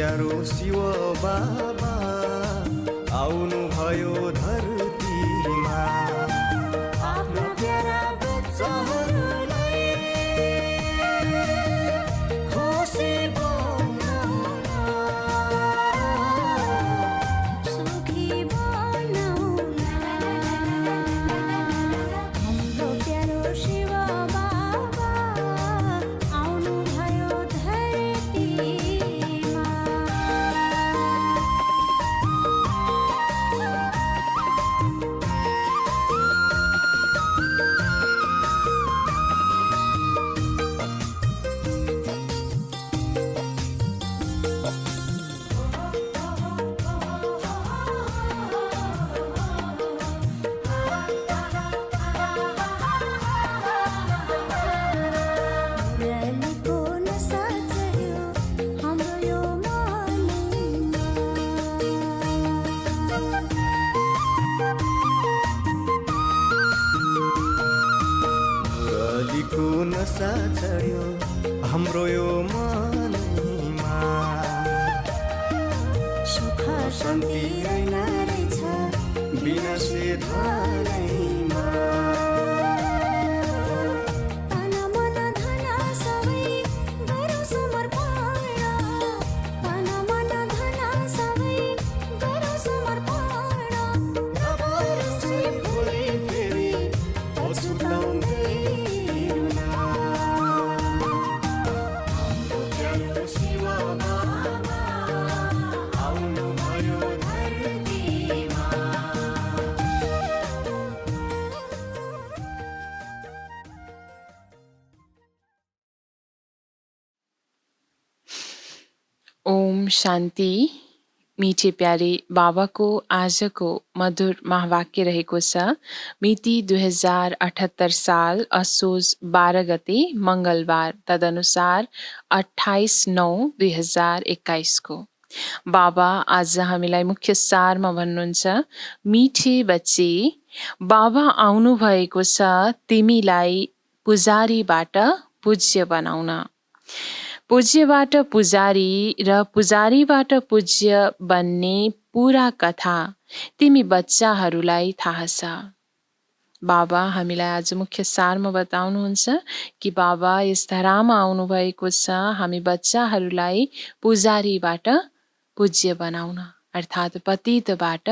प्यारो शिव बाबा आउनु भयो धरतीमा आफ्नो प्यारा बच्चाहरूलाई खुसी बनाउन सुखी बनाउन हाम्रो प्यारो शिव बाबा आउनु भयो धरतीमा। मुरलीको नशा चढ्यो हाम्रो यो मनमा। मुरलीको नशा चढ्यो हाम्रो यो मनमा सुख शान्ति रहेन रहेछ बिना से धनैमा तन मन धन सबै गरौँ समर्पण। तन मन धन सबै गरौँ समर्पण। नबरसी भोलि फेरि पछुताउँदैन हाम्रो प्यारो शिव बाबा आउनु भयो धरतीमा। ओम शान्ति। मीठे प्यारे बाबाको आजको मधुर महावाक्य रहेको छ। मिति 2078 साल असोज 12 गते मङ्गलबार, तदनुसार 28/9/2021 को। बाबा आज हामीलाई मुख्य सारमा भन्नुहुन्छ, मिठे बच्चे, बाबा आउनु भएको छ तिमीलाई पुजारीबाट पूज्य बनाउन। पूज्यबाट पुजारी र पुजारीबाट पूज्य बन्ने पूरा कथा तिमी बच्चाहरूलाई थाहा छ। बाबा हामीलाई आज मुख्य सारमा बताउनुहुन्छ कि बाबा यस धरामा आउनु भएको छ हामी बच्चाहरूलाई पुजारीबाट पूज्य बनाउन, अर्थात् पतितबाट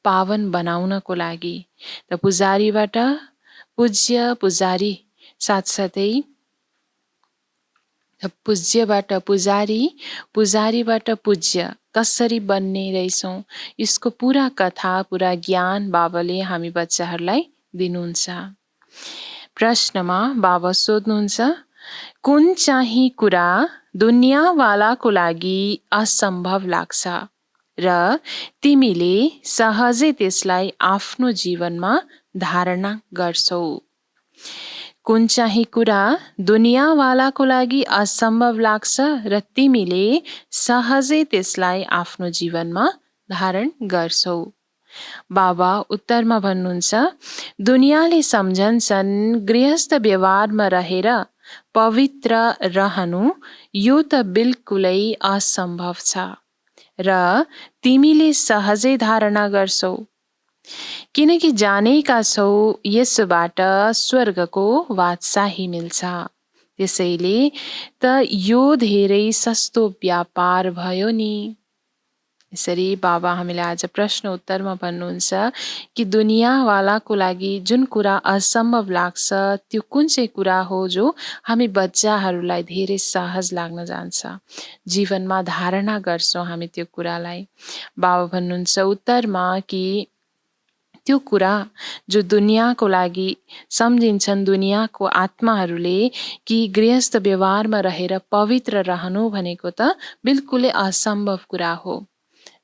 पावन बनाउनको लागि। त पुजारीबाट पूज्य, पुजारी साथसाथै पूज्यबाट पुजारी, पुजारीबाट पूज्य कसरी बन्ने रहेछौँ, यसको पूरा कथा, पूरा ज्ञान बाबाले हामी बच्चाहरूलाई दिनुहुन्छ। प्रश्नमा बाबा सोध्नुहुन्छ, कुन चाहिँ कुरा दुनियाँवालाको लागि असम्भव लाग्छ र तिमीले सहजै त्यसलाई आफ्नो जीवनमा धारणा गर्छौ? कुन चाहिँ कुरा दुनियाँवालाको लागि असम्भव लाग्छ र तिमीले सहजै त्यसलाई आफ्नो जीवनमा धारण गर्छौ? बाबा उत्तरमा भन्नुहुन्छ, दुनियाँले सम्झन्छन् गृहस्थ व्यवहारमा रहेर पवित्र रहनु यो त बिल्कुलै असम्भव छ र तिमीले सहजै धारणा गर्छौ, किनकि जानेका छौ यसबाट स्वर्गको बादशाही मिल्छ। त्यसैले त यो धेरै सस्तो व्यापार भयो नि। यसरी बाबा हामीलाई आज प्रश्न उत्तरमा भन्नुहुन्छ कि दुनियाँवालाको लागि जुन कुरा असम्भव लाग्छ त्यो कुन चाहिँ कुरा हो जो हामी बच्चाहरूलाई धेरै सहज लाग्न जान्छ, जीवनमा धारणा गर्छौँ हामी त्यो कुरालाई। बाबा भन्नुहुन्छ उत्तरमा कि त्यो कुरा जो दुनियाँको लागि सम्झिन्छन् दुनियाँको आत्माहरूले कि गृहस्थ व्यवहारमा रहेर पवित्र रहनु भनेको त बिल्कुलै असम्भव कुरा हो।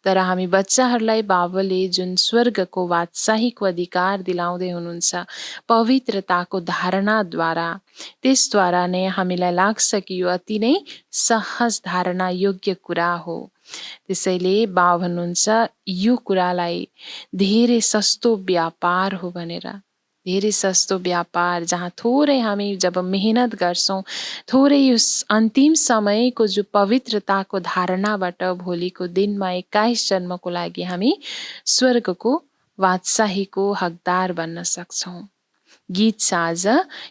तर हामी बच्चाहरूलाई बाबाले जुन स्वर्गको बादशाहीको अधिकार दिलाउँदै हुनुहुन्छ पवित्रताको धारणाद्वारा, त्यसद्वारा नै हामीलाई लाग्छ कि यो अति नै सहज धारणा योग्य कुरा हो। त्यसैले बाबा भन्नुहुन्छ यो कुरालाई धेरै सस्तो व्यापार हो भनेर। धेरै सस्तो व्यापार जहाँ थोरै हामी जब मेहनत गर्छौँ, थोरै उस अन्तिम समयको जो पवित्रताको धारणाबाट भोलिको दिनमा 21 जन्मको लागि हामी स्वर्गको बादशाहीको हकदार बन्न सक्छौँ। गीत छ आज,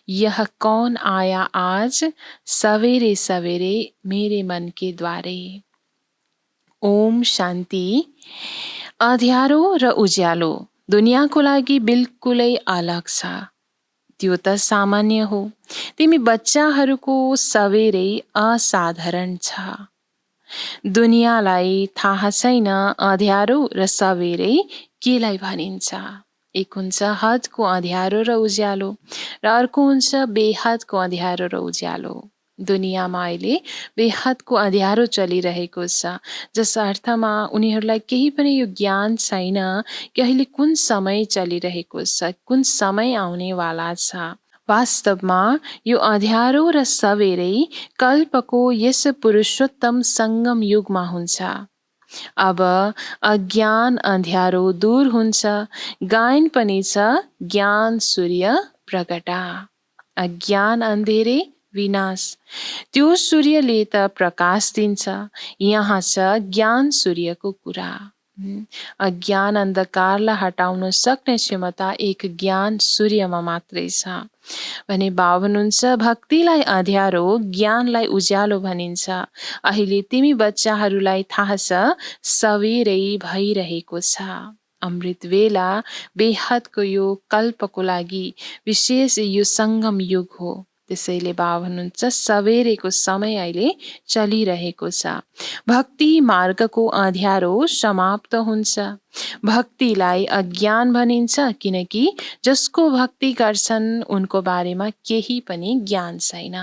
यह कौन आया आज सवेरे सवेरे मेरे मन के द्वारे। ओम शान्ति। अँध्यारो र उज्यालो दुनियाँको लागि बिल्कुलै अलग छ। त्यो त सामान्य हो। तिमी बच्चाहरूको सवेरै असाधारण छ। दुनियाँलाई थाहा छैन अँध्यारो र सवेरै केलाई भनिन्छ। एक हुन्छ हदको अँध्यारो र उज्यालो र अर्को हुन्छ बेहदको अँध्यारो र उज्यालो। दुनियाँमा अहिले बेहदको अँध्यारो चलिरहेको छ, जस अर्थमा उनीहरूलाई केही पनि यो ज्ञान छैन कि अहिले कुन समय चलिरहेको छ, कुन समय आउनेवाला छ। वास्तवमा यो अँध्यारो र सवेरै कल्पको यस पुरुषोत्तम सङ्गम युगमा हुन्छ। अब अज्ञान अँध्यारो दूर हुन्छ। गायन पनि छ, ज्ञान सूर्य प्रगटा। अज्ञान अन्धेरे विनाश। त्यो सूर्यले त प्रकाश दिन्छ। यहाँ छ ज्ञान सूर्यको कुरा। अज्ञान अन्धकारलाई हटाउन सक्ने क्षमता एक ज्ञान सूर्यमा मात्रै छ। भने बाबा हुनुहुन्छ भक्तिलाई अँध्यारो, ज्ञानलाई उज्यालो भनिन्छ। अहिले तिमी बच्चाहरूलाई थाहा छ सवेरै भइरहेको छ। अमृत बेला बेहदको यो कल्पको लागि विशेष यो सङ्गम युग हो। त्यसैले बाबा हुनुहुन्छ सवेरेको समय अहिले चलिरहेको छ। भक्ति मार्गको अँध्यारो समाप्त हुन्छ। भक्तिलाई अज्ञान भनिन्छ किनकि जसको भक्ति गर्छन् उनको बारेमा केही पनि ज्ञान छैन।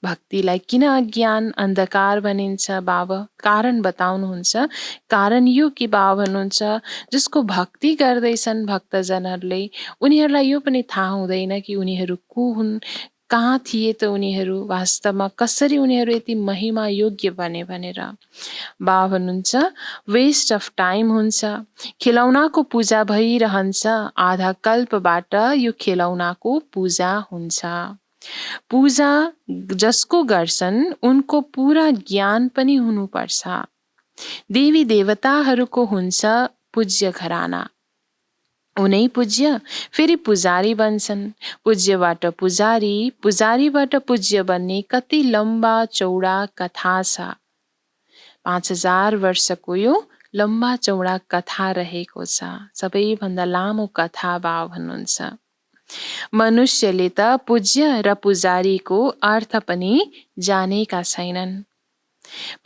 भक्तिलाई किन अज्ञान अन्धकार भनिन्छ बाबा कारण बताउनुहुन्छ। कारण यो कि बाबा भन्नुहुन्छ जसको भक्ति गर्दैछन् भक्तजनहरूले उनीहरूलाई यो पनि थाहा हुँदैन कि उनीहरू को हुन्, कहाँ थिए त उनीहरू, वास्तवमा कसरी उनीहरू यति महिमा योग्य बने भनेर। बाबा भन्नुहुन्छ वेस्ट अफ टाइम हुन्छ। खेलौनाको पूजा भइरहन्छ, आधा कल्पबाट यो खेलौनाको पूजा हुन्छ। पूजा जसको गर्छन् उनको पूरा ज्ञान पनि हुनुपर्छ। देवी देवताहरूको हुन्छ पूज्य घराना, उनै पूज्य फेरि पुजारी बन्छन्। पूज्यबाट पुजारी, पुजारीबाट पूज्य बन्ने कति लम्बा चौडा कथा छ। 5000 वर्षको यो लम्बा चौडा कथा रहेको छ। सबैभन्दा लामो कथा बाबा भन्नुहुन्छ। मनुष्यले त पूज्य र पुजारीको अर्थ पनि जानेका छैनन्।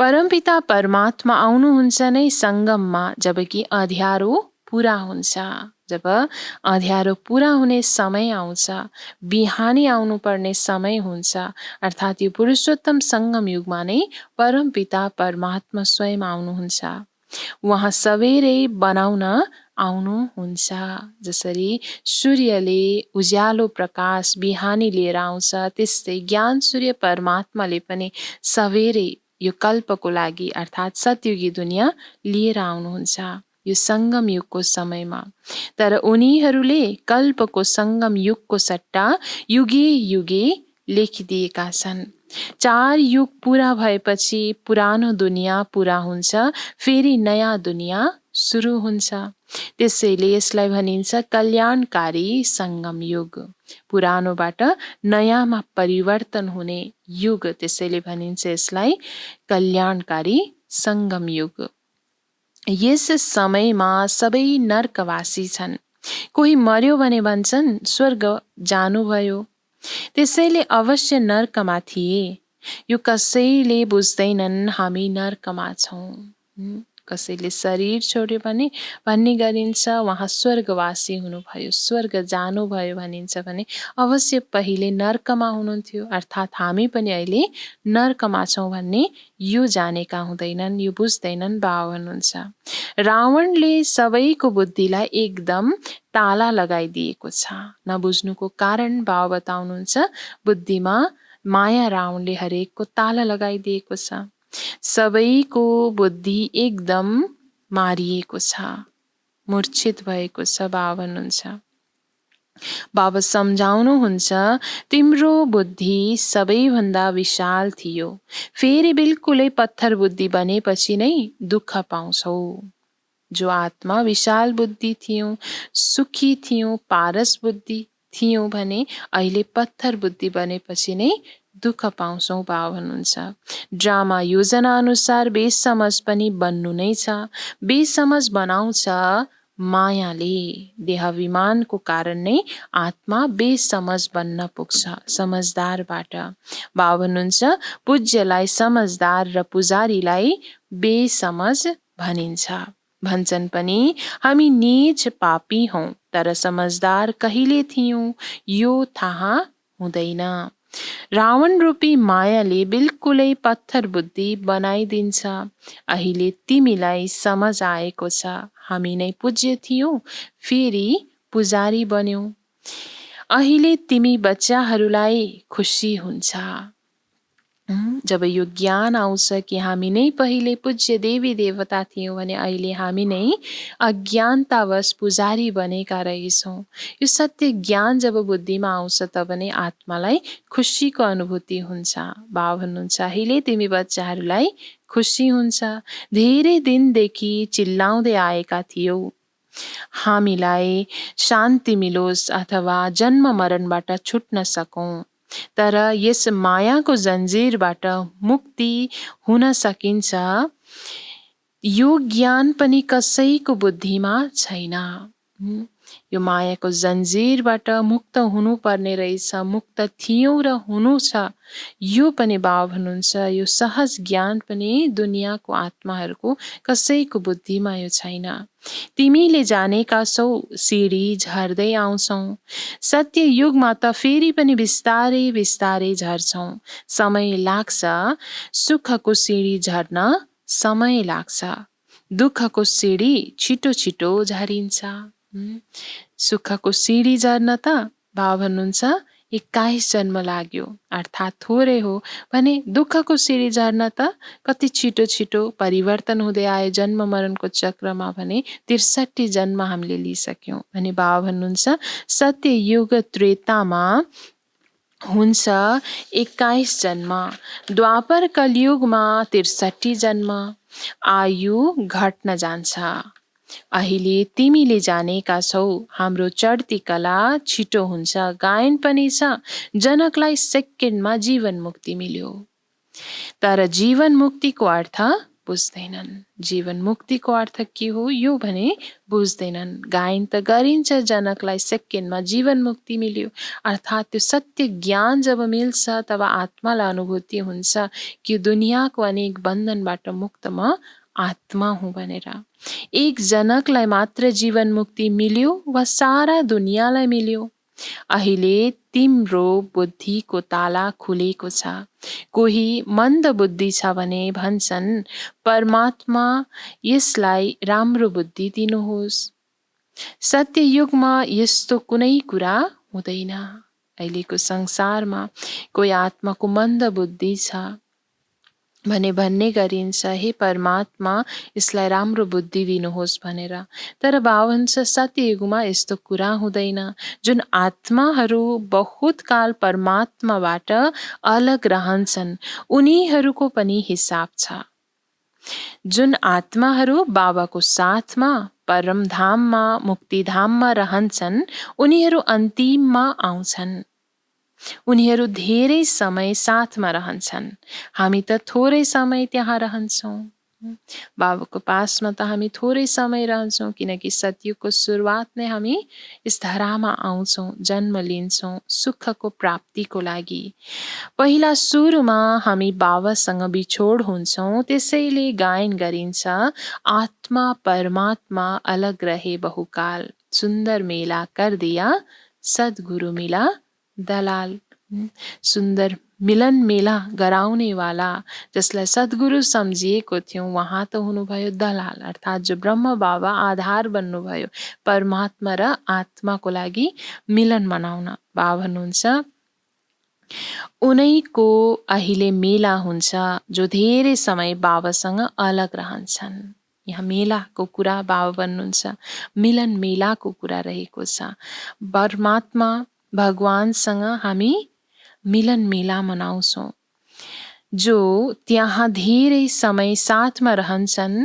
परमपिता परमात्मा आउनुहुन्छ नै सङ्गममा, जबकि अँध्यारो पुरा हुन्छ। जब अँध्यारो पुरा हुने समय आउँछ, बिहानी आउनुपर्ने समय हुन्छ, अर्थात् यो पुरुषोत्तम सङ्गम युगमा नै परमपिता परमात्मा स्वयं आउनुहुन्छ। उहाँ सवेरै बनाउन आउनुहुन्छ। जसरी सूर्यले उज्यालो प्रकाश बिहानी लिएर आउँछ, त्यस्तै ज्ञान सूर्य परमात्माले पनि सवेरै यो कल्पको लागि अर्थात् सतयुगी दुनियाँ लिएर आउनुहुन्छ यो सङ्गम युगको समयमा। तर उनीहरूले कल्पको सङ्गम युगको सट्टा युगे युगे लेखिदिएका छन्। 4 युग पुरा भएपछि पुरानो दुनियाँ पुरा हुन्छ, फेरि नयाँ दुनियाँ सुरु हुन्छ। त्यसैले यसलाई भनिन्छ कल्याणकारी सङ्गम युग। पुरानोबाट नयाँमा परिवर्तन हुने युग, त्यसैले भनिन्छ यसलाई कल्याणकारी सङ्गम युग। यस समयमा सबै नर्कवासी छन्। कोही मर्यो भने भन्छन् स्वर्ग जानुभयो, त्यसैले अवश्य नर्कमा थिए। यो कसैले बुझ्दैनन् हामी नर्कमा छौँ। कसैले शरीर छोड्यो भने भन्ने गरिन्छ उहाँ स्वर्गवासी हुनुभयो, स्वर्ग जानुभयो भनिन्छ भने अवश्य पहिले नर्कमा हुनुहुन्थ्यो, अर्थात् हामी पनि अहिले नर्कमा छौँ भन्ने यो जानेका हुँदैनन्, यो बुझ्दैनन् बाबा हुनुहुन्छ। रावणले सबैको बुद्धिलाई एकदम ताला लगाइदिएको छ। नबुझ्नुको कारण बाबा बताउनुहुन्छ बुद्धिमा माया रावणले हरेकको ताला लगाइदिएको छ। सबैको बुद्धि एकदम मारिएको छ, मूर्छित भएको छ बाबा भन्नुहुन्छ। बाबा सम्झाउनुहुन्छ, तिम्रो बुद्धि सबैभन्दा विशाल थियो, फेरि बिल्कुलै पत्थर बुद्धि बनेपछि नै दुःख पाउँछौ। जो आत्मा विशाल बुद्धि थियौ, सुखी थियौ, पारस बुद्धि थियौ भने अहिले पत्थर बुद्धि बनेपछि नै दुःख पाउँछौ बाबा भन्नुहुन्छ। ड्रामा योजना अनुसार बेसमझ पनि बन्नु नै छ। बेसमझ बनाउँछ मायाले। देहाभिमानको कारण नै आत्मा बेसमझ बन्न पुग्छ समझदारबाट। बाबा भन्नुहुन्छ, पूज्यलाई समझदार र पुजारीलाई बेसमझ भनिन्छ। भन्छन् पनि हामी नीच पापी हौं, तर समझदार कहिले थियौं यो थाहा हुँदैन। रावण रूपी मायाले बिल्कुलै पत्थर बुद्धि बनाइदिन्छ। अहिले तिमीलाई समझ आएको छ, हामी नै पूज्य थियौं, फेरि पुजारी बन्यौ। अहिले तिमी बच्चाहरूलाई खुसी हुन्छ। जब यो ज्ञान आउँछ कि हामी नै पहिले पूज्य देवी देवता थियौं भने अहिले हामी नै अज्ञानतावश पुजारी बनेका रहेछौँ। यो सत्य ज्ञान जब बुद्धिमा आउँछ तब नै आत्मालाई खुसीको अनुभूति हुन्छ। बाबा भन्नुहुन्छ, अहिले तिमी बच्चाहरूलाई खुसी हुन्छ। धेरै दिनदेखि चिल्लाउँदै आएका थियौ, हामीलाई शान्ति मिलोस् अथवा जन्म मरणबाट छुट्न सकौं। तर यस मायाको जन्जिरबाट मुक्ति हुन सकिन्छ, यो ज्ञान पनि कसैको बुद्धिमा छैन। यो मायाको जन्जिरबाट मुक्त हुनुपर्ने रहेछ, मुक्त थियौं र हुनु छ। यो पनि बाबा भन्नुहुन्छ, यो सहज ज्ञान पनि दुनियाँको आत्माहरूको कसैको बुद्धिमा यो छैन। तिमीले जानेका छौ सिडी झर्दै आउँछौ। सत्य युगमा त फेरि पनि बिस्तारै बिस्तारै झर्छौ। समय लाग्छ, सुखको सिडी झर्न समय लाग्छ। दुःखको सिडी छिटो छिटो झरिन्छ। सुखको सिडी झर्न त बाबा भन्नुहुन्छ 21 जन्म लाग्यो, अर्थात् थोरै हो भने दुःखको सिडी झर्न त कति छिटो छिटो परिवर्तन हुँदै आयो जन्म मरणको चक्रमा भने 63 जन्म हामीले लिइसक्यौं भने बाबा भन्नुहुन्छ, सत्य युग त्रेतामा हुन्छ 21 जन्म, द्वापर कलियुगमा 63 जन्म। आयु घट्न जान्छ। अहिले तिमीले जानेका छौ हाम्रो चढ्ती कला छिटो हुन्छ, गायन पनि छ। जनकलाई सेकेन्डमा जीवन मुक्ति मिल्यो, तर जीवन मुक्तिको अर्थ बुझ्दैनन्। जीवन मुक्तिको अर्थ के हो यो भने बुझ्दैनन्। गायन त गरिन्छ, जनकलाई सेकेन्डमा जीवन मुक्ति मिल्यो, अर्थात् त्यो सत्य ज्ञान जब मिल्छ तब आत्मालाई अनुभूति हुन्छ कि दुनियाँको अनेक बन्धनबाट मुक्त म आत्मा हुँ भनेर। एक जनकलाई मात्र जीवन मुक्ति मिल्यो वा सारा दुनियाँलाई मिल्यो? अहिले तिम्रो बुद्धिको ताला खुलेको छ। कोही मन्द बुद्धि छ भने भन्छन् परमात्मा यसलाई राम्रो बुद्धि दिनुहोस्। सत्य युगमा यस्तो कुनै कुरा हुँदैन। अहिलेको संसारमा कोही आत्माको मन्द बुद्धि छ भने भन्ने गरिन्छ, हे परमात्मा यसलाई राम्रो बुद्धि दिनुहोस् भनेर। तर बाबा भन्छ सत्य युगमा यस्तो कुरा हुँदैन। जुन आत्माहरू बहुत काल परमात्माबाट अलग रहन्छन् उनीहरूको पनि हिसाब छ। जुन आत्माहरू बाबाको साथमा परमधाममा मुक्तिधाममा रहन्छन् उनीहरू अन्तिममा आउँछन्। उनीहरू धेरै समय साथमा रहन्छन्, हामी त थोरै समय त्यहाँ रहन्छौँ। बाबाको पासमा त हामी थोरै समय रहन्छौँ किनकि सत्ययुगको सुरुवात नै हामी यस धरामा आउँछौँ, जन्म लिन्छौँ सुखको प्राप्तिको लागि। पहिला सुरुमा हामी बाबासँग बिछोड हुन्छौँ, त्यसैले गायन गरिन्छ आत्मा परमात्मा अलग रहे बहुकाल, सुन्दर मेला कर दिया सद्गुरु मिला दलाल। सुन्दर मिलन मेला गराउनेवाला जसलाई सद्गुरु सम्झिएको थियौँ उहाँ त हुनुभयो दलाल, अर्थात् जो ब्रह्म बाबा आधार बन्नुभयो परमात्मा र आत्माको लागि मिलन मनाउन। बाबा भन्नुहुन्छ उनैको अहिले मेला हुन्छ जो धेरै समय बाबासँग अलग रहन्छन्। यहाँ मेलाको कुरा बाबा भन्नुहुन्छ, मिलन मेलाको कुरा रहेको छ। परमात्मा भगवानसँग हामी मिलन मेला मनाउँछौँ। जो त्यहाँ धेरै समय साथमा रहन्छन्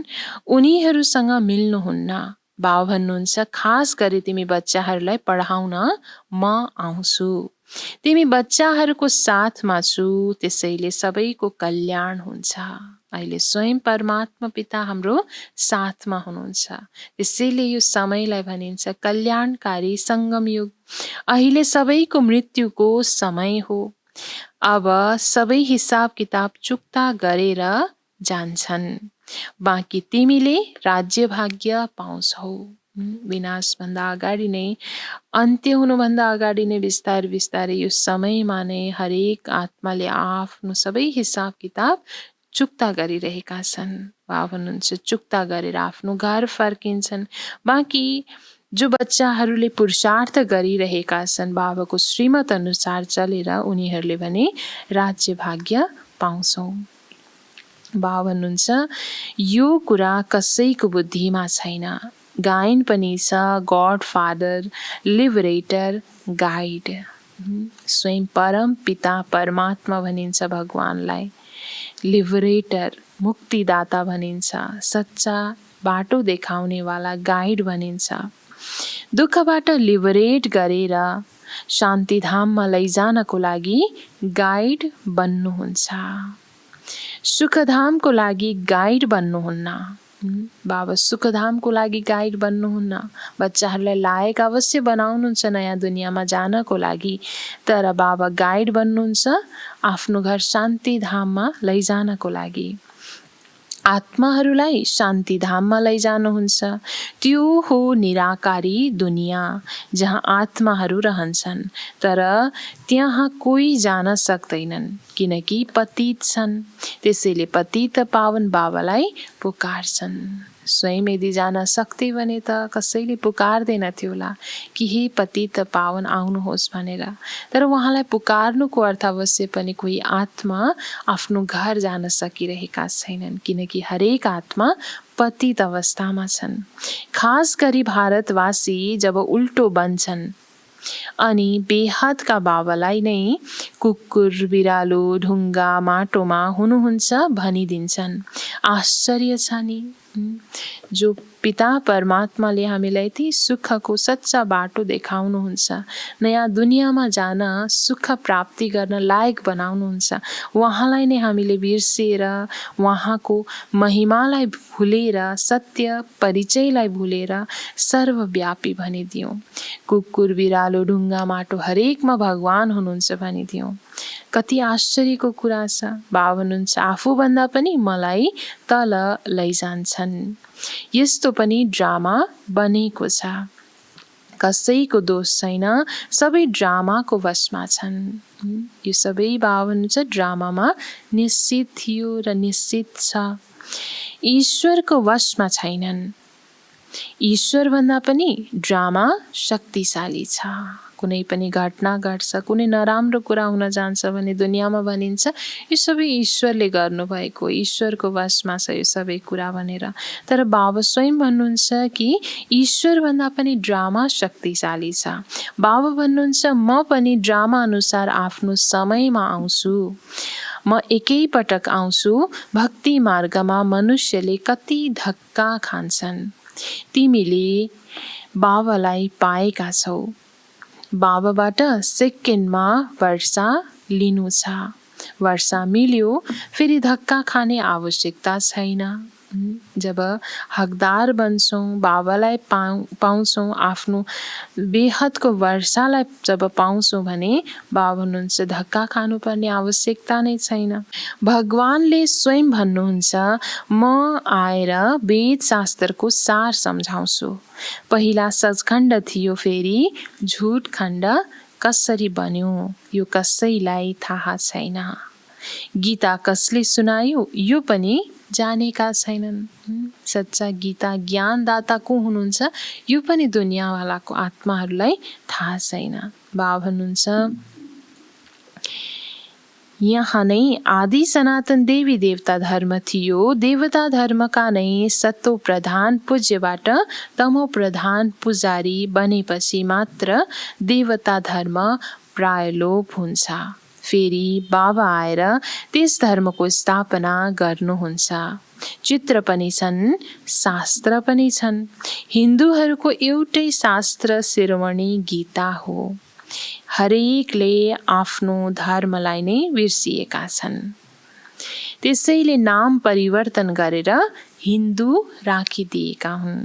उनीहरूसँग मिल्नुहुन्न। बाबा भन्नुहुन्छ, खास गरी तिमी बच्चाहरूलाई पढाउन म आउँछु। तिमी बच्चाहरूको साथमा छु, त्यसैले सबैको कल्याण हुन्छ। अहिले स्वयं परमात्मा पिता हाम्रो साथमा हुनुहुन्छ। त्यसैले यो समयलाई भनिन्छ कल्याणकारी सङ्गम युग। अहिले सबैको मृत्युको समय हो। अब सबै हिसाब किताब चुक्ता गरेर जान्छन्। बाँकी तिमीले राज्य भाग्य पाउँछौ। विनाशभन्दा अगाडि नै, अन्त्य हुनुभन्दा अगाडि नै बिस्तारै बिस्तारै यो समयमा नै हरेक आत्माले आफ्नो सबै हिसाब किताब चुक्ता गरिरहेका छन्। बाबा भन्नुहुन्छ चुक्ता गरेर आफ्नो घर फर्किन्छन्। बाँकी जो बच्चाहरूले पुरुषार्थ गरिरहेका छन् बाबाको श्रीमत अनुसार चलेर उनीहरूले भने राज्य भाग्य पाउँछौ। बाबा भन्नुहुन्छ यो कुरा कसैको बुद्धिमा छैन। गायन पनि छ, गॉड फादर, लिबरेटर, गाइड। स्वयं परम पिता परमात्मा भनिन्छ भगवानलाई। लिबरेटर मुक्तिदाता भनिन्छ, सच्चा बाटो देखाउनेवाला गाइड भनिन्छ। दुःखबाट लिबरेट गरेर शान्तिधाममा लैजानको लागि गाइड बन्नुहुन्छ। सुखधामको लागि गाइड बन्नुहुन्न। बाबा सुखधामको लागि गाइड बन्नुहुन्न। बच्चाहरूलाई लायक अवश्य बनाउनुहुन्छ नयाँ दुनियाँमा जानको लागि, तर बाबा गाइड बन्नुहुन्छ आफ्नो घर शान्तिधाममा लैजानको लागि। आत्माहरूलाई शान्तिधाममा लैजानुहुन्छ। त्यो हो निराकारी दुनियाँ जहाँ आत्माहरू रहन्छन्, तर त्यहाँ कोही जान सक्दैनन् किनकि पतित छन्। त्यसैले पतित पावन बाबालाई पुकार्छन्। स्वयं यदि जान सक्थे भने त कसैले पुकार्दैनथ्यो होला कि हे पतित पावन आउनुहोस् भनेर। तर उहाँलाई पुकार्नुको अर्थ अवश्य पनि कोही आत्मा आफ्नो घर जान सकिरहेका छैनन्, किनकि हरेक आत्मा पतित अवस्थामा छन्। खास गरी भारतवासी जब उल्टो बन्छन् अनि बेहदका बाबालाई नै कुकुर, बिरालो, ढुङ्गा, माटोमा हुनुहुन्छ भनिदिन्छन्। आश्चर्य छ नि। जो पिता परमात्माले हामीलाई ती सुखको सच्चा बाटो देखाउनुहुन्छ, नयाँ दुनियाँमा जान, सुख प्राप्ति गर्न लायक बनाउनुहुन्छ, उहाँलाई नै हामीले बिर्सिएर उहाँको महिमालाई भुलेर, सत्य परिचयलाई भुलेर सर्वव्यापी भनिदियौँ। कुकुर, बिरालो, ढुङ्गा, माटो हरेकमा भगवान हुनुहुन्छ भनिदियौँ। कति आश्चर्यको कुरा छ। बाबा हुनुहुन्छ आफूभन्दा पनि मलाई तल लैजान्छन्। यस्तो पनि ड्रामा बनेको छ। कसैको दोष छैन, सबै ड्रामाको वशमा छन्। यो सबै बाबा हुनुहुन्छ ड्रामामा निश्चित थियो र निश्चित छ। ईश्वरको वशमा छैनन्। ईश्वर भन्दा पनि ड्रामा शक्तिशाली छ। कुनै पनि घटना घट्छ, कुनै नराम्रो कुरा हुन जान्छ भने दुनियाँमा भनिन्छ यो सबै ईश्वरले गर्नुभएको, ईश्वरको वशमा छ यो सबै कुरा भनेर। तर बाबा स्वयं भन्नुहुन्छ कि ईश्वर भन्दा पनि ड्रामा शक्तिशाली छ। बाबा भन्नुहुन्छ म पनि ड्रामा अनुसार आफ्नो समयमा आउँछु। म एकैपटक आउँछु। भक्ति मार्गमा मनुष्यले कति धक्का खान्छन्। तिमीले बाबालाई पाएका छौ। बाबाबाट सेकेन्डमा वर्षा लिनु छ। वर्षा मिल्यो, फेरि धक्का खाने आवश्यकता छैन। जब हकदार बन्छौँ, बाबालाई पाउँछौँ, आफ्नो बेहदको वर्षालाई जब पाउँछौँ भने बाबा हुनुहुन्छ धक्का खानुपर्ने आवश्यकता नै छैन। भगवानले स्वयं भन्नुहुन्छ म आएर वेद शास्त्रको सार सम्झाउँछु। पहिला सचखण्ड थियो, फेरि झुट खण्ड कसरी बन्यो यो कसैलाई थाहा छैन। गीता कसले सुनायो यो पनि जानेका छैनन्। सच्चा गीता ज्ञानदाता को हुनुहुन्छ यो पनि दुनियाँवालाको आत्माहरूलाई थाहा छैन। बाबा भन्नुहुन्छ यहाँ नै आदि सनातन देवी देवता धर्म थियो। देवता धर्मका नै सत्व प्रधान पूज्यबाट तमो प्रधान पुजारी बनेपछि मात्र देवता धर्म प्राय लोप हुन्छ। फेरि बाबा आएर त्यस धर्मको स्थापना गर्नुहुन्छ। चित्र पनि छन्, शास्त्र पनि छन्। हिन्दूहरूको एउटै शास्त्र शिरोमणि गीता हो। हरेकले आफ्नो धर्मलाई नै बिर्सिएका छन्। त्यसैले नाम परिवर्तन गरेर हिन्दू राखिदिएका हुन्।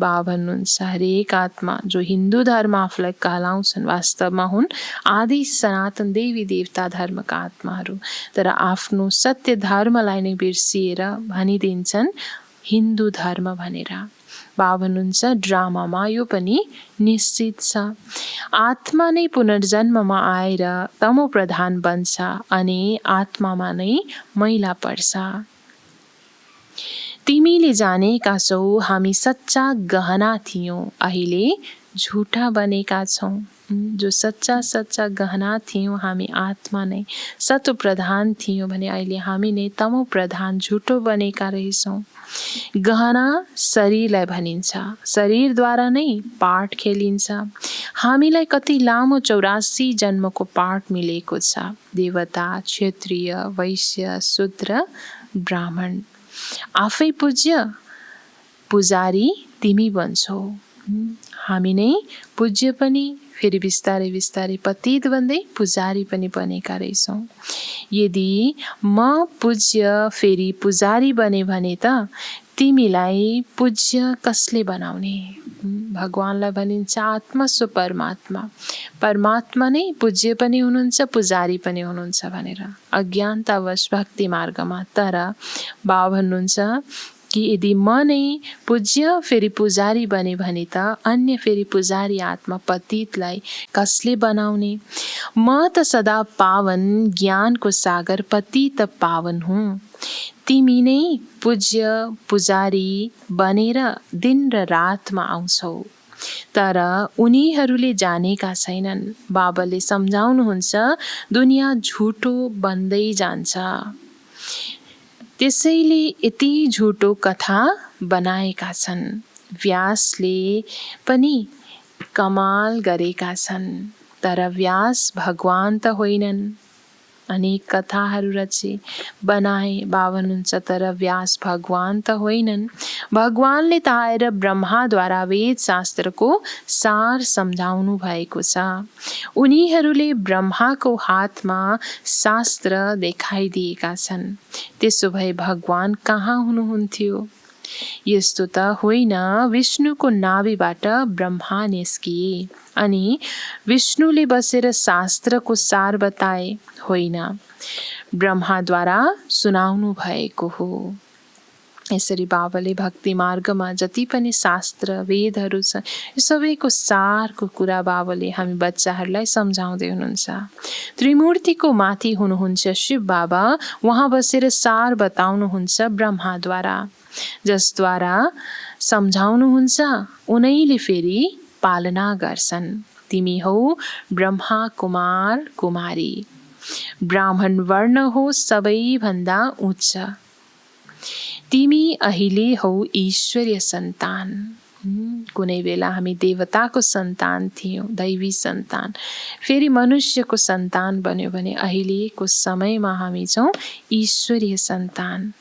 बाबा भन्नुहुन्छ हरेक आत्मा जो हिन्दू धर्म आफूलाई कहलाउँछन् वास्तवमा हुन् आदि सनातन देवी देवता धर्मका आत्माहरू। तर आफ्नो सत्य धर्मलाई नै बिर्सिएर भनिदिन्छन् हिन्दू धर्म भनेर। बाबा भन्नुहुन्छ ड्रामामा यो पनि निश्चित छ। आत्मा नै पुनर्जन्ममा आएर तमो प्रधान बन्छ अनि आत्मामा नै मैला पर्छ। तिमीले जानेका छौ हामी सच्चा गहना थियौं, अहिले झुटा बनेका छौं। जो सच्चा गहना थियौं हामी आत्मा नै सत्व प्रधान थियौं भने अहिले हामी नै तमो प्रधान झुटो बनेका रहेछौं। गहना शरीरलाई भनिन्छ। शरीरद्वारा नै पाठ खेलिन्छ। हामीलाई कति लामो 84 जन्मको पाठ मिलेको छ। देवता, क्षत्रिय, वैश्य, शूद्र, ब्राह्मण। आफै पूज्य, पुजारी तिमी बन्छौ। हामी नै पूज्य पनि फेरि बिस्तारै बिस्तारै पतित बन्दै पुजारी पनि बनेका रहेछौँ। यदि म पूज्य फेरि पुजारी बने भने त तिमीलाई पूज्य कसले बनाउने? भगवानलाई भनिन्छ आत्मा सो परमात्मा। परमात्मा नै पूज्य पनि हुनुहुन्छ पुजारी पनि हुनुहुन्छ भनेर अज्ञानतावश भक्ति मार्गमा। तर बाबा भन्नुहुन्छ कि यदि म नै पूज्य फेरि पुजारी बने भने त अन्य फेरि पुजारी आत्मा पतितलाई कसले बनाउने? म त सदा पावन ज्ञानको सागर पतित पावन हुँ। तिमी नै पूज्य पुजारी बनेर दिन र रातमा आउँछौ। तर उनीहरूले जानेका छैनन्। बाबाले सम्झाउनुहुन्छ दुनियाँ झुटो बन्दै जान्छ। त्यसैले यति झुटो कथा बनाएका छन्। व्यासले पनि कमाल गरेका छन्। तर व्यास भगवान त होइनन्। अनेक कथाहरू रचे बनाए। बाबा भन्नुहुन्छ तर व्यास भगवान त होइनन्। भगवानले त आएर ब्रह्माद्वारा वेद शास्त्रको सार सम्झाउनु भएको छ। उनीहरूले ब्रह्माको हातमा शास्त्र देखाइदिएका छन्। त्यसो भए भगवान कहाँ हुनुहुन्थ्यो? यस्तो त होइन, विष्णुको नाभिबाट ब्रह्मा निस्किए अनि विष्णुले बसेर शास्त्रको सार बताए होइन, ब्रह्माद्वारा सुनाउनु भएको हो। यसरी बाबाले भक्ति मार्गमा जति पनि शास्त्र वेदहरू छ यो सबैको सारको कुरा बाबाले हामी बच्चाहरूलाई सम्झाउँदै हुनुहुन्छ। त्रिमूर्तिको माथि हुनुहुन्छ शिव बाबा, उहाँ बसेर सार बताउनुहुन्छ ब्रह्माद्वारा, जसद्वारा सम्झाउनुहुन्छ उनैले फेरि पालना गर्छन्। तिमी हौ ब्रह्मा कुमार कुमारी, ब्राह्मण वर्ण हो सबैभन्दा उच्च। तिमी अहिले हौ ईश्वरीय सन्तान। कुनै बेला हामी देवताको सन्तान थियौँ, दैवी सन्तान, फेरि मनुष्यको सन्तान बन्यो भने अहिलेको समयमा हामी छौँ ईश्वरीय सन्तान।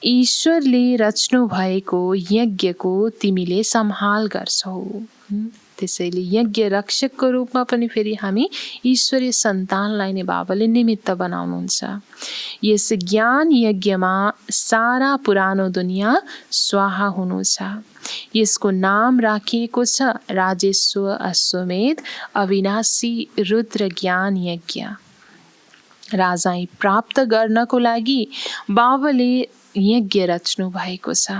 ईश्वरले रच्नु भएको यज्ञको तिमीले सम्हाल गर्छौ। त्यसैले यज्ञ रक्षकको रूपमा पनि फेरि हामी ईश्वरीय सन्तानलाई नै बाबाले निमित्त बनाउनुहुन्छ। यस ज्ञान यज्ञमा सारा पुरानो दुनियाँ स्वाहा हुनु छ। यसको नाम राखिएको छ राजेश्वर अश्वमेध अविनाशी रुद्र ज्ञान यज्ञ। राजाई प्राप्त गर्नको लागि बाबाले यज्ञ रच्नु भएको छ।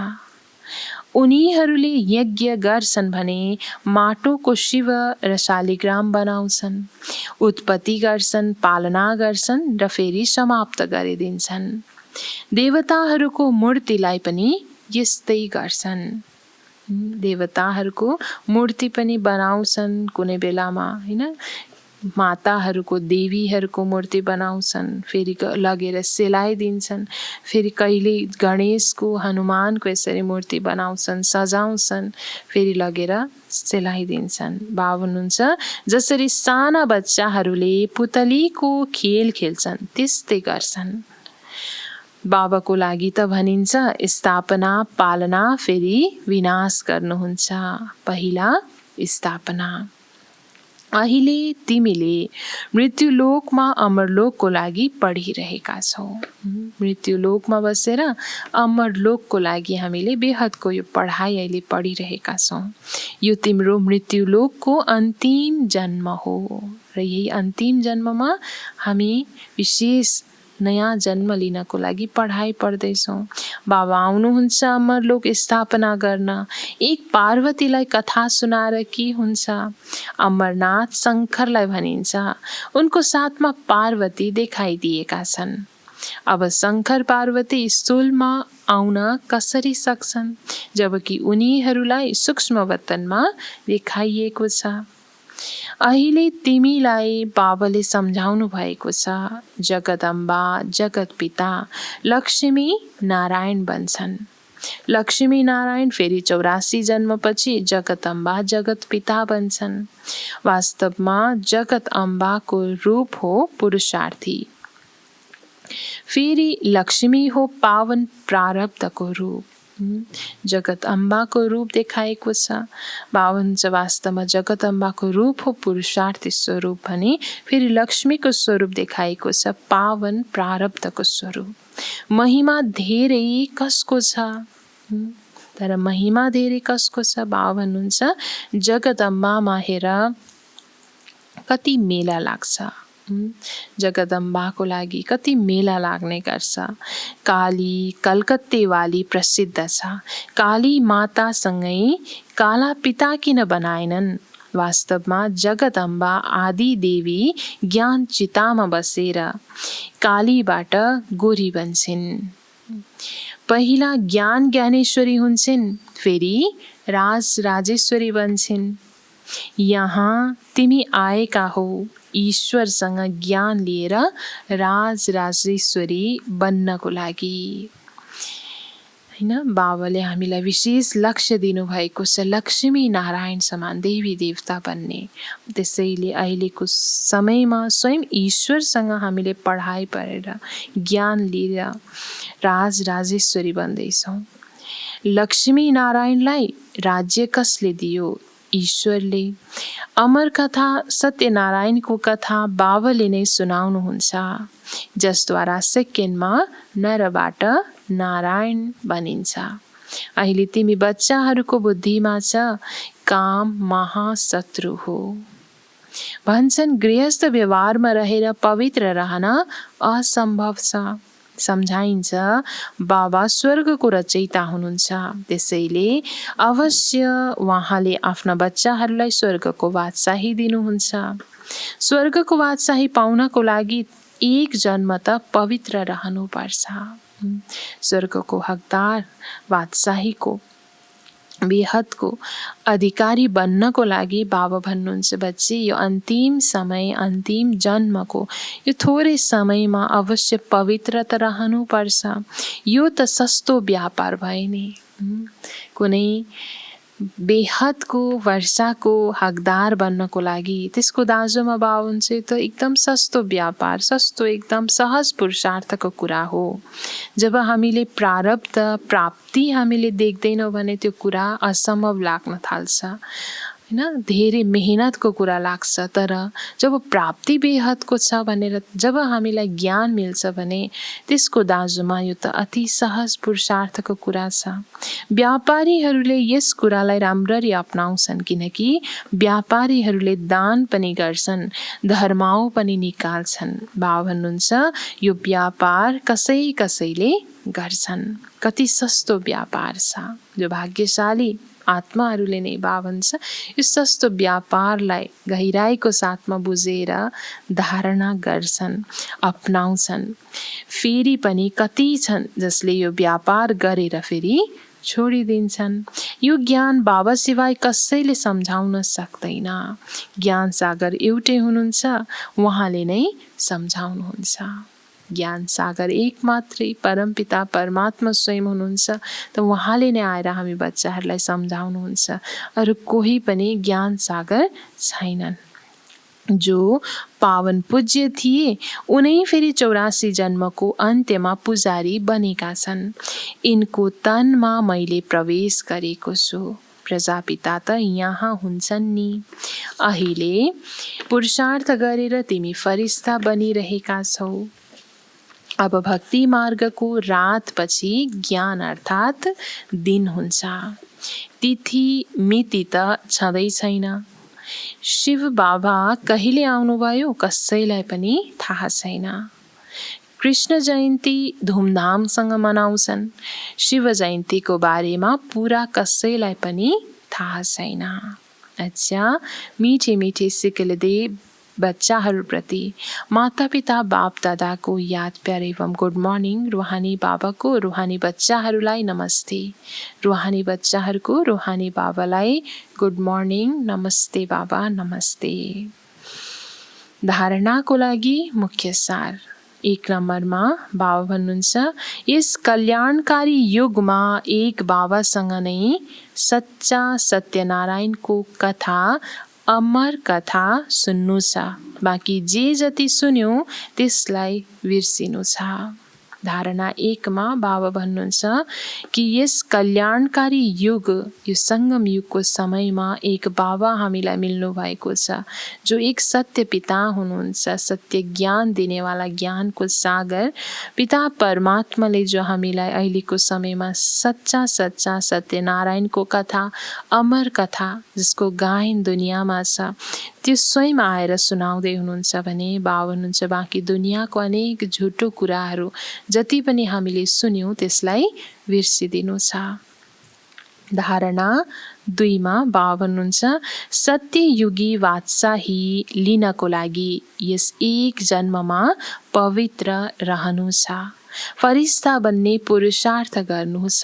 उनीहरूले यज्ञ गर्छन् भने माटोको शिव र शालिग्राम बनाउँछन्, उत्पत्ति गर्छन्, पालना गर्छन् र फेरि समाप्त गरिदिन्छन्। देवताहरूको मूर्तिलाई पनि यस्तै गर्छन्। देवताहरूको मूर्ति पनि बनाउँछन् कुनै बेलामा, हैन? माताहरूको देवीहरूको मूर्ति बनाउँछन्, फेरि लगेर सेलाइदिन्छन्, फेरि कहिले गणेशको हनुमानको यसरी मूर्ति बनाउँछन्, सजाउँछन्, फेरि लगेर सेलाइदिन्छन्। बाबा हुनुहुन्छ जसरी साना बच्चाहरूले पुतलीको खेल खेल्छन् त्यस्तै गर्छन्। बाबाको लागि त भनिन्छ स्थापना पालना फेरि विनाश गर्नुहुन्छ। पहिला स्थापना। अहिले तिमीले मृत्युलोकमा अमरलोकको लागि पढिरहेका छौ। मृत्युलोकमा बसेर अमरलोकको लागि हामीले बेहदको यो पढाइ अहिले पढिरहेका छौँ। यो तिम्रो मृत्युलोकको अन्तिम जन्म हो र यही अन्तिम जन्ममा हामी विशेष नयाँ जन्म लिनको लागि पढाइ पढ्दैछौँ। बाबा आउनुहुन्छ अमरलोक स्थापना गर्न। एक पार्वतीलाई कथा सुनाएर के हुन्छ? अमरनाथ शङ्करलाई भनिन्छ उनको साथमा पार्वती देखाइदिएका छन्। अब शङ्कर पार्वती स्थूलमा आउन कसरी सक्छन् जबकि उनीहरूलाई सूक्ष्म वतनमा देखाइएको छ। अहिले तिमीलाई बाबाले सम्झाउनु भएको छ जगदम्बा जगत पिता लक्ष्मी नारायण बन्छन्। लक्ष्मी नारायण फेरि 84 जन्मपछि जगदम्बा जगत पिता बन्छन्। वास्तवमा जगत अम्बाको रूप हो पुरुषार्थी। फेरि लक्ष्मी हो पावन प्रारब्धको रूप। जगत अम्बाको रूप देखाएको छ। बाबा वास्तवमा जगत अम्बाको रूप हो पुरुषार्थी स्वरूप भने फेरि लक्ष्मीको स्वरूप देखाएको छ पावन प्रारब्धको स्वरूप। महिमा धेरै कसको छ? तर महिमा धेरै कसको छ? बाबा भन्नुहुन्छ जगत अम्बामा हेर कति मेला लाग्छ। जगदम्बाको लागि कति मेला लाग्ने गर्छ। काली कलकत्तेवाली प्रसिद्ध छ। काली मातासँगै काला पिता किन बनाएनन्? वास्तवमा जगदम्बा आदि देवी ज्ञान चितामा बसेर कालीबाट गोरी बन्छन्। पहिला ज्ञान ज्ञानेश्वरी हुन्छन्, फेरि राज राजेश्वरी बन्छन्। यहाँ तिमी आएका हौ ईश्वरसँग ज्ञान लिएर राज राजेश्वरी बन्नको लागि। हैन, बाबाले हामीलाई विशेष लक्ष्य दिनुभएको छ लक्ष्मी नारायण समान देवी देवता बन्ने। त्यसैले अहिलेको समयमा स्वयं ईश्वरसँग हामीले पढाइ पढेर ज्ञान लिएर राज राजेश्वरी बन्दैछौँ। लक्ष्मी नारायणलाई राज्य कसले दियो? ईश्वरले। अमर कथा सत्यनारायणको कथा बाबाले नै सुनाउनुहुन्छ जसद्वारा सेकेन्डमा नरबाट नारायण बनिन्छ। अहिले तिमी बच्चाहरूको बुद्धिमा छ काम महाशत्रु हो। भन्छन् गृहस्थ व्यवहारमा रहेर पवित्र रहन असम्भव छ। सम्झाइन्छ बाबा स्वर्गको रचयिता हुनुहुन्छ। त्यसैले अवश्य उहाँले आफ्ना बच्चाहरूलाई स्वर्गको बादशाही दिनुहुन्छ। स्वर्गको बादशाही पाउनको लागि एक जन्म त पवित्र रहनुपर्छ। स्वर्गको हकदार बादशाहीको बेहदको अधिकारी बन्नको लागि बाबा भन्नुहुन्छ बच्चे यो अन्तिम समय अन्तिम जन्मको यो थोरै समयमा अवश्य पवित्र त रहनुपर्छ। यो त सस्तो व्यापार भयो नि। कुनै बेहदको वर्षाको हकदार बन्नको लागि त्यसको दाजुमा बाबा हुन्छ त एकदम सस्तो व्यापार, सस्तो एकदम सहज पुरुषार्थको कुरा हो। जब हामीले प्रारब्ध प्राप्ति हामीले देख्दैनौँ भने त्यो कुरा असम्भव लाग्न थाल्छ, हैन, धेरै मेहनतको कुरा लाग्छ। तर जब प्राप्ति बेहदको छ भनेर जब हामीलाई ज्ञान मिल्छ भने त्यसको दाजुमा यो त अति सहज पुरुषार्थको कुरा छ। व्यापारीहरूले यस कुरालाई राम्ररी अपनाउँछन् किनकि व्यापारीहरूले दान पनि गर्छन्, धर्माउ पनि निकाल्छन्। बाबा भन्नुहुन्छ यो व्यापार कसैले गर्छन्। कति सस्तो व्यापार छ। जो भाग्यशाली आत्माहरूले नै बाबा भन्छ यो सस्तो व्यापारलाई गहिराईको साथमा बुझेर धारणा गर्छन्, अपनाउँछन्। फेरि पनि कति छन् जसले यो व्यापार गरेर फेरि छोडिदिन्छन्। यो ज्ञान बाबा सिवाय कसैले सम्झाउन सक्दैन। ज्ञान सागर एउटै हुनुहुन्छ, उहाँले नै सम्झाउनुहुन्छ। ज्ञान सागर एक मात्रै परमपिता परमात्मा स्वयं हुनुहुन्छ, त उहाँले नै आएर हामी बच्चाहरूलाई सम्झाउनुहुन्छ। अरू कोही पनि ज्ञान सागर छैनन्। जो पावन पूज्य थिए उनै फेरि 84 जन्मको अन्त्यमा पुजारी बनेका छन्। यिनको तनमा मैले प्रवेश गरेको छु। प्रजापिता त यहाँ हुन्छन् नि। अहिले पुरुषार्थ गरेर तिमी फरिस्ता बनिरहेका छौ। अब भक्ति मार्गको रातपछि ज्ञान अर्थात् दिन हुन्छ। तिथि मिति त छँदै छैन। शिव बाबा कहिले आउनुभयो कसैलाई पनि थाहा छैन। कृष्ण जयन्ती धुमधामसँग मनाउँछन्। शिव जयन्तीको बारेमा पुरा कसैलाई पनि थाहा छैन। अच्छा, मिठे मिठे सिक्किलदे बच्चाहरूप्रति माता पिता बाप दादाको याद प्यार एवं गुड मर्निङ। रुहानी बाबाको रुहानी बच्चाहरूलाई नमस्ते। रुहानी बच्चाहरूको रुहानी बाबालाई गुड मर्निङ, नमस्ते बाबा, नमस्ते। धारणाको लागि मुख्य सार 1 नम्बरमा बाबा भन्नुहुन्छ, यस कल्याणकारी युगमा एक बाबासँग नै सच्चा सत्यनारायणको कथा अमर कथा सुन्नु छ। बाँकी जे जति सुन्यो त्यसलाई बिर्सिनु छ। धारणा 1 मा बाबा भन्नुहुन्छ कि यस कल्याणकारी युग, यो सङ्गम युगको समयमा एक बाबा हामीलाई मिल्नु भएको छ, जो एक सत्य पिता हुनुहुन्छ, सत्य ज्ञान दिनेवाला, ज्ञानको सागर पिता परमात्माले जो हामीलाई अहिलेको समयमा सच्चा सच्चा सत्यनारायणको कथा अमर कथा जसको गायन दुनियाँमा छ त्यो स्वयं आएर सुनाउँदै हुनुहुन्छ भने बाबा हुनुहुन्छ बाँकी दुनियाँको अनेक झुटो कुराहरू जति पनि हामीले सुन्यौं त्यसलाई बिर्सिदिनु छ। धारणा 2 मा बाबा हुनुहुन्छ, सत्ययुगी बादशाही लिनको लागि यस एक जन्ममा पवित्र रहनु छ, फरिस्ता बन्ने पुरुषार्थ गर्नु छ।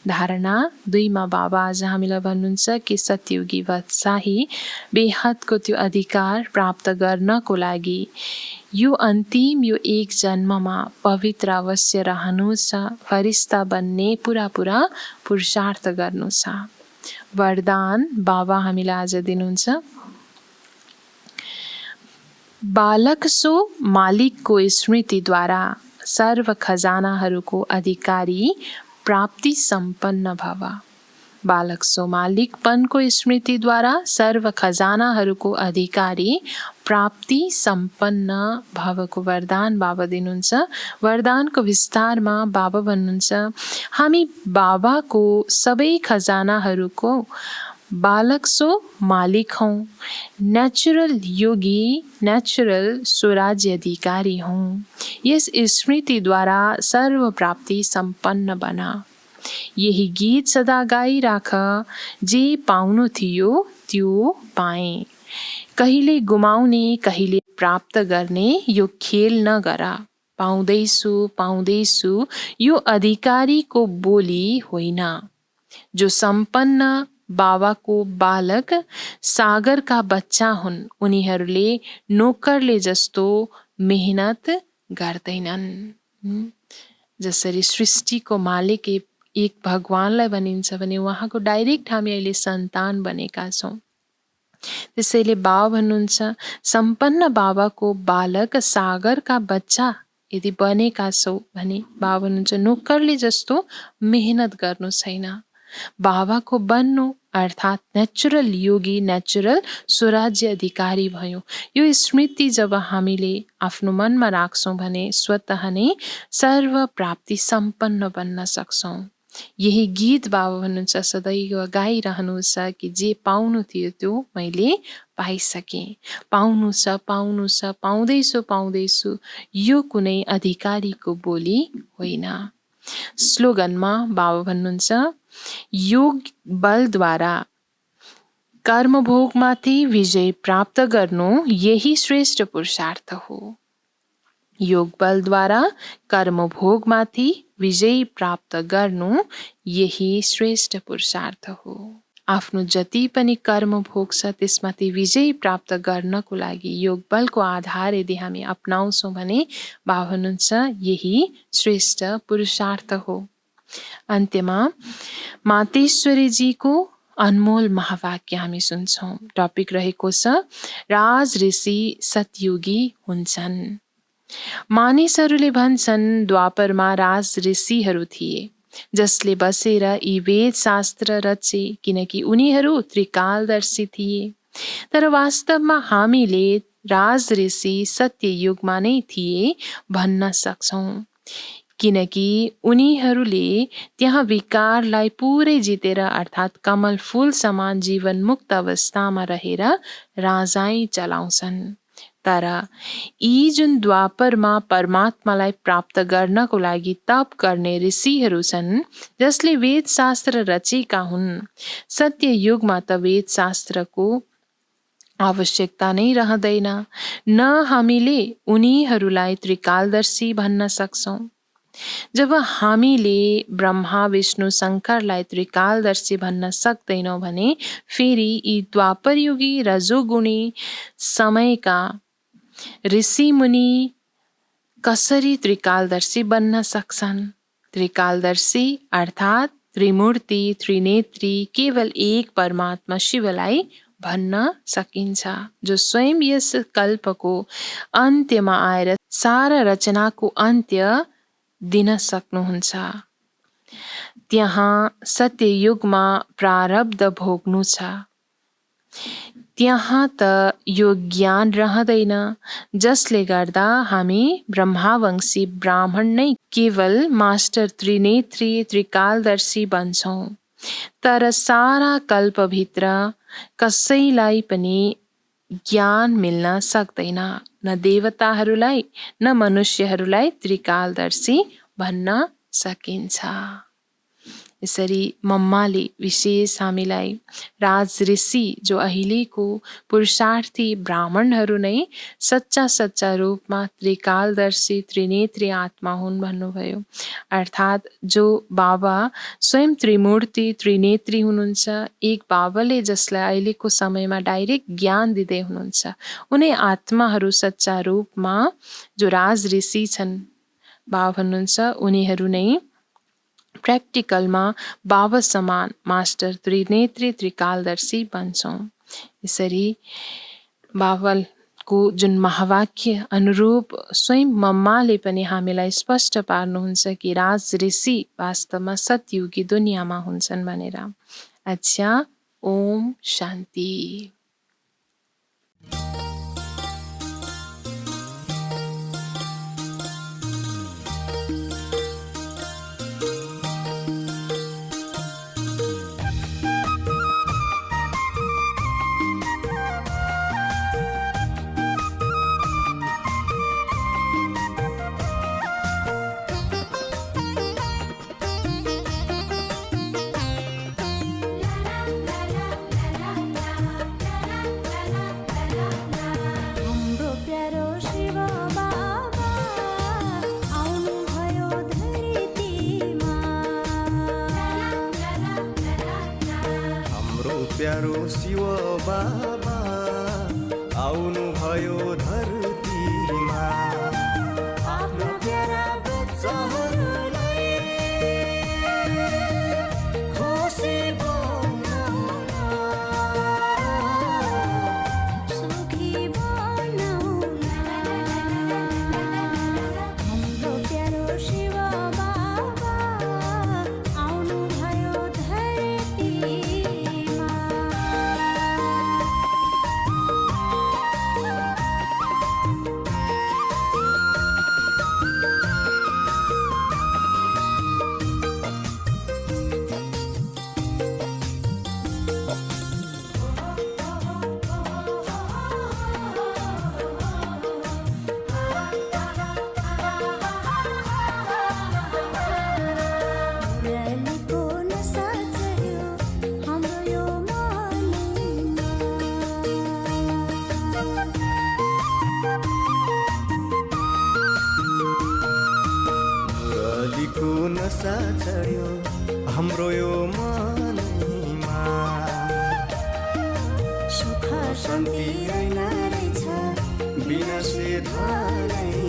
धारणा 2 मा बाबा आज हामीलाई भन्नुहुन्छ कि सत्ययुगी बादशाही बेहदको त्यो अधिकार प्राप्त गर्नको लागि यो अन्तिम यो एक जन्ममा पवित्र अवश्य रहनु छ, फरिस्ता बन्ने पुरा पुरुषार्थ गर्नु छ। वरदान बाबा हामीलाई आज दिनुहुन्छ, बालक सो मालिकको स्मृतिद्वारा सर्व खजानाहरूको अधिकारी प्राप्ति सम्पन्न भव। बालक सो मालिकपनको स्मृतिद्वारा सर्व खजानाहरूको अधिकारी प्राप्ति सम्पन्न भवको वरदान बाबा दिनुहुन्छ। वरदानको विस्तारमा बाबा भन्नुहुन्छ, हामी बाबाको सबै खजानाहरूको बालक सो मालिक हौं, नेचुरल योगी, नेचुरल स्वराज्य अधिकारी हौं। यस स्मृतिद्वारा सर्व प्राप्ति सम्पन्न बना। यही गीत सदा गाइराख, जे पाउनु थियो त्यो पाए। कहिले गुमाउने कहिले प्राप्त गर्ने यो खेल नगर। पाउँदैछु यो अधिकारीको बोली होइन। जो सम्पन्न बाबाको बालक सागरका बच्चा हुन्, उनीहरूले नोकरले जस्तो मेहनत गर्दैनन्। जसरी सृष्टिको मालिक एक भगवानलाई भनिन्छ भने उहाँको डाइरेक्ट हामी अहिले सन्तान बनेका छौं। त्यसैले बाबा भन्नुहुन्छ, सम्पन्न बाबाको बालक सागरका बच्चा यदि बनेका छौ भने बाबा भन्नुहुन्छ नोकरले जस्तो मेहनत गर्नु छैन। बाबाको बन्नु अर्थात् नेचुरल योगी, नेचुरल स्वराज्य अधिकारी भयो। यो स्मृति जब हामीले आफ्नो मनमा राख्छौं भने स्वतः नै सर्व प्राप्ति सम्पन्न बन्न सक्छौं। यही गीत बाबा भन्नुहुन्छ सदैव गाइरहनु छ कि जे पाउनु थियो त्यो मैले पाइसकेँ। पाउनु छ, पाउँदैछु, यो कुनै अधिकारीको बोली होइन। स्लोगनमा बाबा भन्नुहुन्छ, योग बलद्वारा कर्मभोगमाथि विजय प्राप्त गर्नु यही श्रेष्ठ पुरुषार्थ हो। योग बलद्वारा कर्मभोगमाथि विजय प्राप्त गर्नु यही श्रेष्ठ पुरुषार्थ हो। आफ्नो जति पनि कर्म भोग छ त्यसमाथि विजय प्राप्त गर्नको लागि योग बलको आधार यदि हामी अपनाउँछौँ भने बाबा हुनुहुन्छ यही श्रेष्ठ पुरुषार्थ हो। अन्त्यमा मातेश्वरीजीको अनमोल महावाक्य हामी सुन्छौँ। टपिक रहेको छ राज ऋषि सतयुगी हुन्छन्। मानिसहरूले भन्छन् द्वापरमा राज ऋषिहरू थिए जसले बसेर यी वेद शास्त्र रचे किनकि उनीहरू त्रिकालदर्शी थिए। तर वास्तवमा हामीले राज ऋषि सत्ययुगमा नै थिए भन्न सक्छौँ किनकि उनीहरूले त्यहाँ विकारलाई पुरै जितेर अर्थात् कमल फूल समान जीवन मुक्त अवस्थामा रहेर राजाई चलाउँछन्। तर यी जुन द्वापरमा परमात्मालाई प्राप्त गर्नको लागि तप गर्ने ऋषिहरू छन् जसले वेद शास्त्र रचेका हुन्, सत्य युगमा त वेद शास्त्रको आवश्यकता नै रहँदैन, न हामीले उनीहरूलाई त्रिकालदर्शी भन्न सक्छौँ। जब हामीले ब्रह्मा विष्णु शङ्करलाई त्रिकालदर्शी भन्न सक्दैनौँ भने फेरि यी द्वापरयुगी रजोगुणी समयका ऋषि मुनि कसरी त्रिकालदर्शी बन्न सक्छन्? त्रिकालदर्शी अर्थात् त्रिमूर्ति त्रिनेत्री केवल एक परमात्मा शिवलाई भन्न सकिन्छ जो स्वयं यस कल्पको अन्त्यमा आएर सारा रचनाको अन्त्य दिन सक्नुहुन्छ। त्यहाँ सत्ययुगमा प्रारब्ध भोग्नु छ, त्यहाँ त यो ज्ञान रहँदैन जसले गर्दा हामी ब्रह्मावंशी ब्राह्मण नै केवल मास्टर त्रिनेत्री त्रिकालदर्शी बन्छौँ। तर सारा कल्पभित्र कसैलाई पनि ज्ञान मिल्न सक्दैन, न देवताहरूलाई न मनुष्यहरूलाई त्रिकालदर्शी भन्न सकिन्छ। यसरी मम्माले विशेष हामीलाई राज ऋषि जो अहिलेको पुरुषार्थी ब्राह्मणहरू नै सच्चा सच्चा रूपमा त्रिकालदर्शी त्रिनेत्री आत्मा हुन् भन्नुभयो। अर्थात् जो बाबा स्वयं त्रिमूर्ति त्रिनेत्री हुनुहुन्छ, एक बाबाले जसलाई अहिलेको समयमा डाइरेक्ट ज्ञान दिँदै हुनुहुन्छ, उनी आत्माहरू सच्चा रूपमा जो राज ऋषि छन् बाबा भन्नुहुन्छ उनीहरू नै प्र्याक्टिकलमा बाबा समान मास्टर त्रिनेत्री त्रिकालदर्शी बन्छौँ। यसरी बाबाको जुन महावाक्य अनुरूप स्वयं मम्माले पनि हामीलाई स्पष्ट पार्नुहुन्छ कि राज ऋषि वास्तवमा सतयुगी दुनियाँमा हुन्छन् भनेर। अच्छा, ओम शान्ति। प्यारो शिव बाबा आउनुभयो धरतीमा, आफ्नो प्यारा बच्चाहरूलाई खुसी बनाउन, सुखी बनाउन। हाम्रो प्यारो शिव बाबा आउनुभयो धरतीमा। अन्ति ऐना रहेछ बिना से धनै